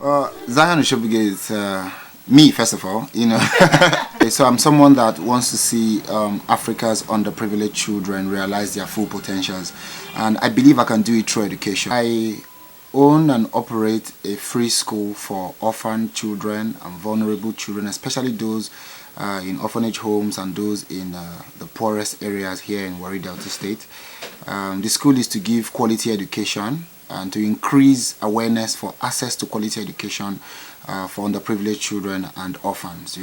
Zion Oshiobugie is me, first of all, So I'm someone that wants to see Africa's underprivileged children realize their full potentials, and I believe I can do it through education. I own and operate a free school for orphan children and vulnerable children, especially those in orphanage homes and those in the poorest areas here in Warri Delta State. The school is to give quality education and to increase awareness for access to quality education for underprivileged children and orphans,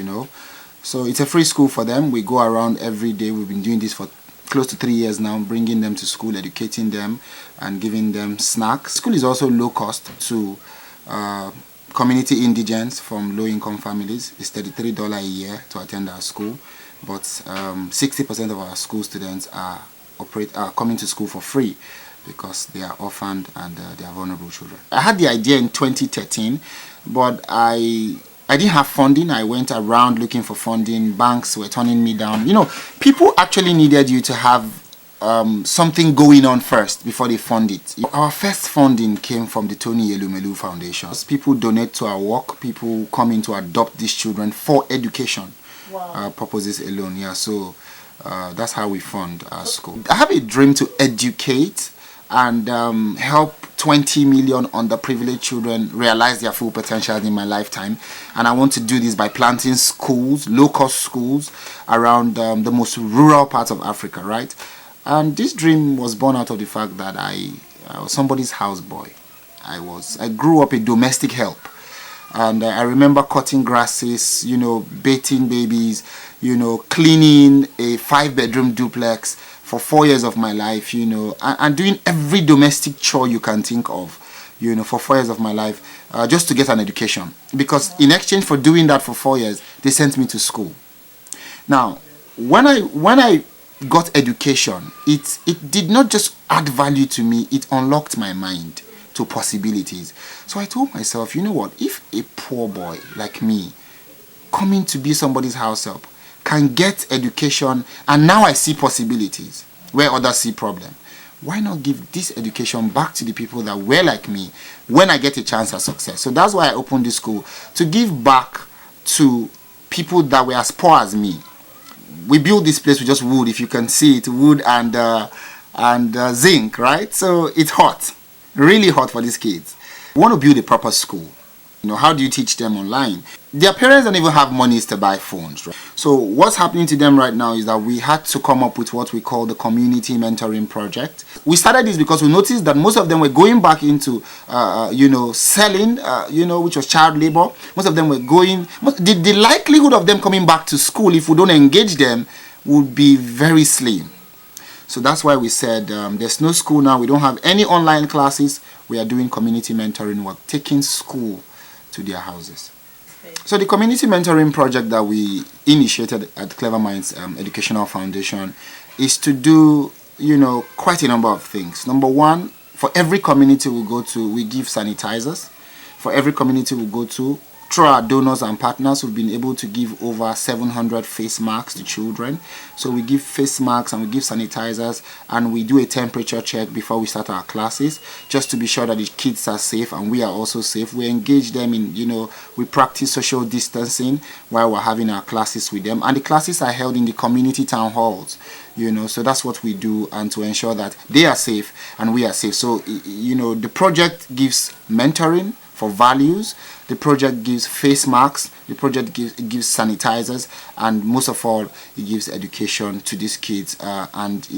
So it's a free school for them. We go around every day. We've been doing this for close to 3 years now, bringing them to school, educating them, and giving them snacks. School is also low cost to community indigents from low-income families. It's $33 a year to attend our school, but 60% of our school students are coming to school for free because they are orphaned and they are vulnerable children. I had the idea in 2013, but I didn't have funding. I went around looking for funding. Banks were turning me down. People actually needed you to have something going on first before they fund it. Our first funding came from the Tony Elumelu Foundation. People donate to our work. People come in to adopt these children for education purposes alone. Yeah, so that's how we fund our school. I have a dream to educate and help 20 million underprivileged children realize their full potential in my lifetime, and I want to do this by planting schools, low-cost schools around the most rural parts of Africa, right? And this dream was born out of the fact that I was somebody's houseboy. I grew up a domestic help, and I remember cutting grasses, bathing babies, cleaning a 5-bedroom duplex for 4 years of my life, and doing every domestic chore you can think of, for 4 years of my life, just to get an education. Because in exchange for doing that for 4 years, they sent me to school. Now, when I got education, it did not just add value to me, it unlocked my mind to possibilities. So I told myself, you know what, if a poor boy like me, coming to be somebody's house help, can get education, and now I see possibilities where others see problem, why not give this education back to the people that were like me when I get a chance at success? So that's why I opened this school, to give back to people that were as poor as me. We built this place with just wood, if you can see it, wood and zinc, right? So it's hot, really hot for these kids. We want to build a proper school. How do you teach them online? Their parents don't even have monies to buy phones, right? So what's happening to them right now is that we had to come up with what we call the community mentoring project. We started this because we noticed that most of them were going back into, selling, which was child labor. Most of them were the likelihood of them coming back to school if we don't engage them would be very slim. So that's why we said there's no school now. We don't have any online classes. We are doing community mentoring work, taking school to their houses. So the community mentoring project that we initiated at Clever Minds Educational Foundation is to do, quite a number of things. Number one, for every community we go to, we give sanitizers. For every community we go to, through our donors and partners, we've been able to give over 700 face masks to children. So we give face masks and we give sanitizers, and we do a temperature check before we start our classes, just to be sure that the kids are safe and we are also safe. We engage them in, we practice social distancing while we're having our classes with them. And the classes are held in the community town halls, so that's what we do, and to ensure that they are safe and we are safe. So, the project gives mentoring for values. The project gives face masks, the project gives sanitizers, and most of all, it gives education to these kids and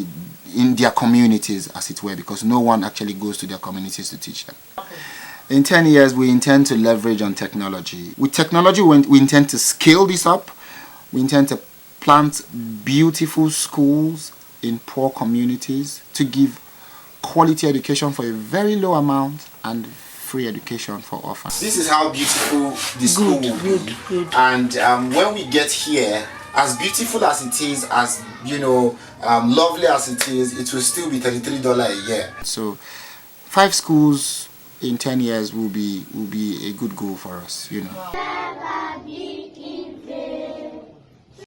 in their communities, as it were, because no one actually goes to their communities to teach them. In 10 years, we intend to leverage on technology. With technology, we intend to scale this up. We intend to plant beautiful schools in poor communities to give quality education for a very low amount and free education for orphans. This is how beautiful the school will be. Good. And when we get here, as beautiful as it is, as lovely as it is, it will still be $33 a year. So 5 schools in 10 years will be a good goal for us, Wow.